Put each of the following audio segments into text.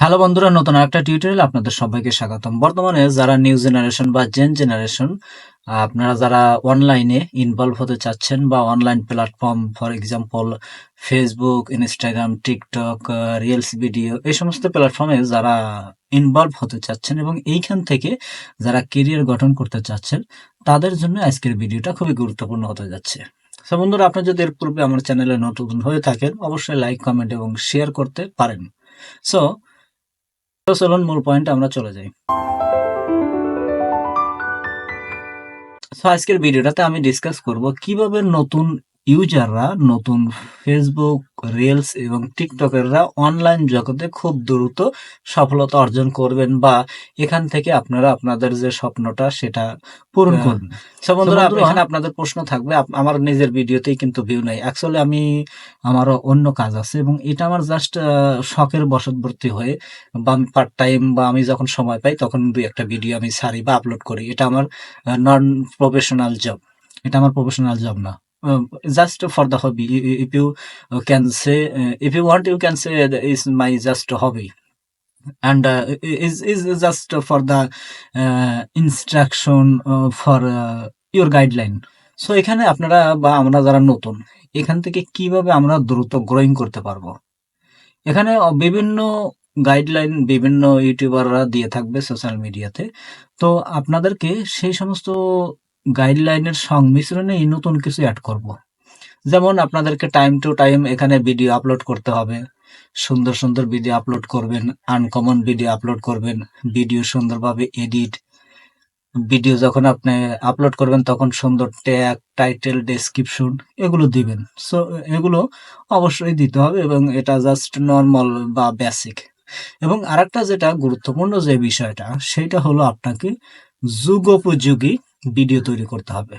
Hello বন্ধুরা, নতুন একটা টিউটোরিয়াল আপনাদের সবাইকে স্বাগতম। বর্তমানে যারা নিউ জেনারেশন বা জেন জেনারেশন, আপনারা যারা অনলাইনে ইনভলভ হতে চাচ্ছেন বা online platform for example Facebook, Instagram, TikTok, reels video, এই সমস্ত প্ল্যাটফর্মে যারা ইনভলভ হতে চাচ্ছেন এবং এইখান থেকে যারা কেরিয়ার গঠন করতে চাচ্ছেন, তাদের জন্য আজকের ভিডিওটা খুবই গুরুত্বপূর্ণ হতে যাচ্ছে। তো বন্ধুরা, আপনি যদি এর পূর্বে আমার চ্যানেলে নতুন হয়ে থাকেন, অবশ্যই লাইক, কমেন্ট এবং শেয়ার করতে পারেন। সো চলুন মূল পয়েন্টে আমরা চলে যাই। আজকের ভিডিওটাতে আমি ডিসকাস করব কিভাবে নতুন ইউজাররা, নতুন ফেসবুক, রিলস এবং টিকটকেররা অনলাইন জগতে খুব দ্রুত সফলতা অর্জন করবেন বা এখান থেকে আপনারা আপনাদের যে স্বপ্নটা সেটা পূরণ করবেন। বন্ধুরা, এখানে আপনাদের প্রশ্ন থাকবে, আমার নিজের ভিডিওতেই কিন্তু ভিউ নাই, অ্যাকচুয়ালি আমার অন্য কাজ আছে এবং এটা আমার জাস্ট শখের বশবর্তী হয়ে বা আমি পার্ট টাইম বা আমি যখন সময় পাই তখন দুই একটা ভিডিও আমি ছাড়ি বা আপলোড করি। এটা আমার নন প্রফেশনাল জব, এটা আমার প্রফেশনাল জব না, just for the hobby. If you can say, if you want, you can say is my just hobby and is just for the instruction for your guideline. So এখানে আপনারা বা আমরা যারা নতুন, এখান থেকে কিভাবে আমরা দ্রুত গ্রোয়িং করতে পারবো, এখানে বিভিন্ন গাইডলাইন বিভিন্ন ইউটিউবাররা দিয়ে থাকবে সোশ্যাল মিডিয়াতে। তো আপনাদেরকে সেই সমস্ত গাইডলাইনের সংমিশ্রণে এই নতুন কিছু অ্যাড করব। যেমন আপনাদেরকে টাইম টু টাইম এখানে ভিডিও আপলোড করতে হবে, সুন্দর সুন্দর ভিডিও আপলোড করবেন, আনকমন ভিডিও আপলোড করবেন, ভিডিও সুন্দরভাবে এডিট, ভিডিও যখন আপনি আপলোড করবেন তখন সুন্দর ট্যাগ, টাইটেল, ডেসক্রিপশন এগুলো দিবেন। সো এগুলো অবশ্যই দিতে হবে এবং এটা জাস্ট নর্মাল বা বেসিক। এবং আরেকটা যেটা গুরুত্বপূর্ণ যে বিষয়টা, সেটা হলো আপনাকে যুগোপযোগী ভিডিও তৈরি করতে হবে।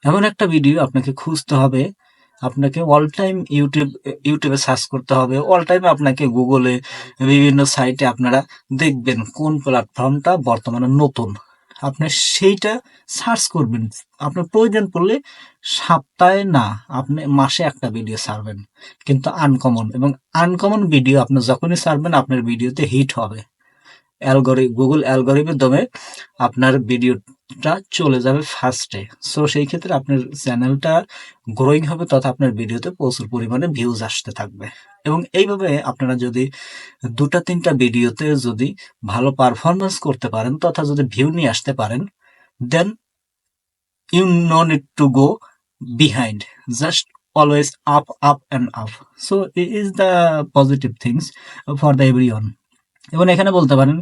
এমন একটা ভিডিও আপনাকে খুঁজতে হবে, আপনাকে অল টাইম ইউটিউবে সার্চ করতে হবে, অল টাইম আপনাকে গুগলে বিভিন্ন সাইটে আপনারা দেখবেন কোন প্ল্যাটফর্মটা বর্তমানে নতুন, আপনি সেইটা সার্চ করবেন। আপনার প্রয়োজন পড়লে সপ্তাহে না, আপনি মাসে একটা ভিডিও ছাড়বেন, কিন্তু আনকমন। এবং আনকমন ভিডিও আপনি যখনই ছাড়বেন আপনার ভিডিওতে হিট হবে, গুগল অ্যালগরিদমে আপনার ভিডিওটা চলে যাবে ফার্স্টে। সো সেই ক্ষেত্রে আপনার চ্যানেলটা গ্রোয়িং হবে তথা আপনার ভিডিওতে প্রচুর পরিমাণে ভিউজ আসতে থাকবে। এবং এইভাবে আপনারা যদি দুটা তিনটা ভিডিওতে যদি ভালো পারফরমেন্স করতে পারেন তথা যদি ভিউ নিয়ে আসতে পারেন, then you know need to go behind, just always up up and up. So is the positive things for the everyone. এবং এখানে বলতে পারেন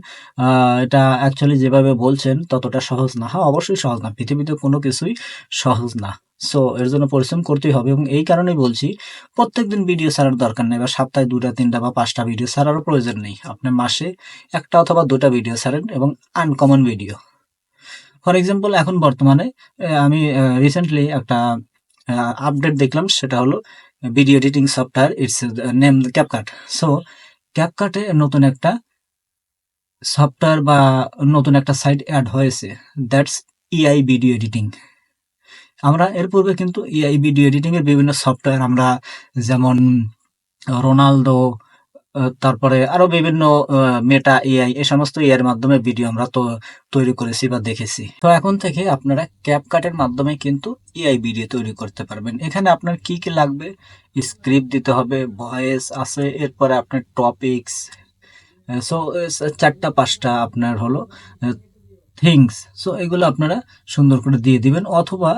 এটা অ্যাকচুয়ালি যেভাবে বলছেন ততটা সহজ না। হ্যাঁ, অবশ্যই সহজ না, পৃথিবীতে কোনো কিছুই সহজ না। সো এর জন্য পরিশ্রম করতেই হবে এবং এই কারণেই বলছি প্রত্যেকদিন ভিডিও ছাড়ার দরকার নেই বা সপ্তাহে 2টা 3টা বা 5টা ভিডিও ছাড়ারও প্রয়োজন নেই। আপনি মাসে 1টা অথবা 2টা ভিডিও ছাড়েন এবং আনকমন ভিডিও। ফর এক্সাম্পল এখন বর্তমানে আমি রিসেন্টলি একটা আপডেট দেখলাম, সেটা হলো video editing software, its name CapCut. So ক্যাপকাটে নতুন একটা সফটওয়্যার বা নতুন একটা সাইট অ্যাড হয়েছে, দ্যাটস এআই ভিডিও এডিটিং। আমরা এর পূর্বে কিন্তু এআই ভিডিও এডিটিং এর বিভিন্ন সফটওয়্যার আমরা যেমন রোনালদো, তারপরে আরো বিভিন্ন মেটা এআই, এই সমস্ত এআই এর মাধ্যমে ভিডিও আমরা তো তৈরি করেছি বা দেখেছি। তো এখন থেকে আপনারা ক্যাপকাটের মাধ্যমে কিন্তু এআই ভিডিও তৈরি করতে পারবেন। এখানে আপনার কি কি লাগবে, স্ক্রিপ্ট দিতে হবে, ভয়েস আছে, এরপরে আপনার টপিকস, সো 4টা 5টা আপনার হলো থিংস। সো এগুলো আপনারা সুন্দর করে দিয়ে দিবেন, অথবা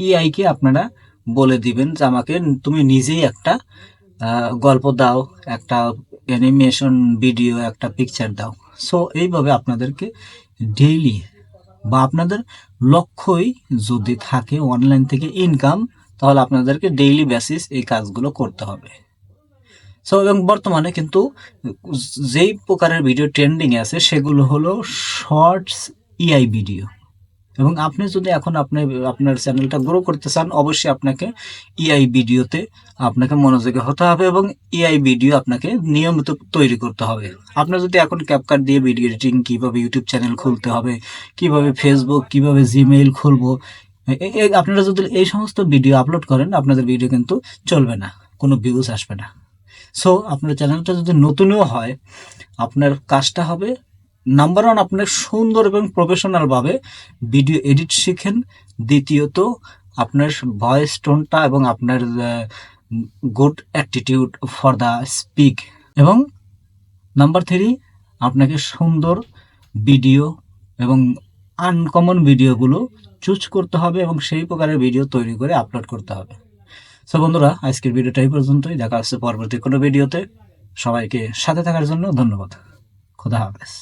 এআই কে আপনারা বলে দিবেন যে আমাকে তুমি নিজেই একটা গল্প দাও, একটা অ্যানিমেশন ভিডিও, একটা পিকচার দাও। সো এইভাবে আপনাদেরকে ডেইলি বা আপনাদের লক্ষ্যই যদি থাকে অনলাইন থেকে ইনকাম, তাহলে আপনাদেরকে ডেইলি বেসিস এই কাজগুলো করতে হবে। সো এবং বর্তমানে কিন্তু যেই প্রকারের ভিডিও ট্রেন্ডিং আছে সেগুলো হলো শর্টস এআই ভিডিও। এবং আপনি যদি এখন আপনার চ্যানেলটা গ্রো করতে চান, অবশ্যই আপনাকে এআই ভিডিওতে আপনাকে মনোযোগী হতে হবে এবং এআই ভিডিও আপনাকে নিয়মিত তৈরি করতে হবে। আপনার যদি এখন ক্যাপকাট দিয়ে ভিডিও এডিটিং, কিভাবে ইউটিউব চ্যানেল খুলতে হবে, কিভাবে ফেসবুক, কিভাবে জিমেইল খুলবো, আপনারা যদি এই সমস্ত ভিডিও আপলোড করেন, আপনাদের ভিডিও কিন্তু চলবে না, কোনো ভিউজ আসবে না। সো আপনার চ্যানেলটা যদি নতুনও হয়, আপনার কাজটা হবে নাম্বার ওয়ান, আপনার সুন্দর এবং প্রফেশনালভাবে ভিডিও এডিট শিখেন। দ্বিতীয়ত, আপনার ভয়েস টোনটা এবং আপনার good attitude for the speak. এবং নাম্বার থ্রি, আপনাকে সুন্দর ভিডিও এবং আনকমন ভিডিওগুলো চুজ করতে হবে এবং সেই প্রকারের ভিডিও তৈরি করে আপলোড করতে হবে। সো বন্ধুরা, আজকের ভিডিওটা এই পর্যন্তই। দেখা হচ্ছে পরবর্তী কোনো ভিডিওতে। সবাইকে সাথে থাকার জন্য ধন্যবাদ। খোদা হাফেজ।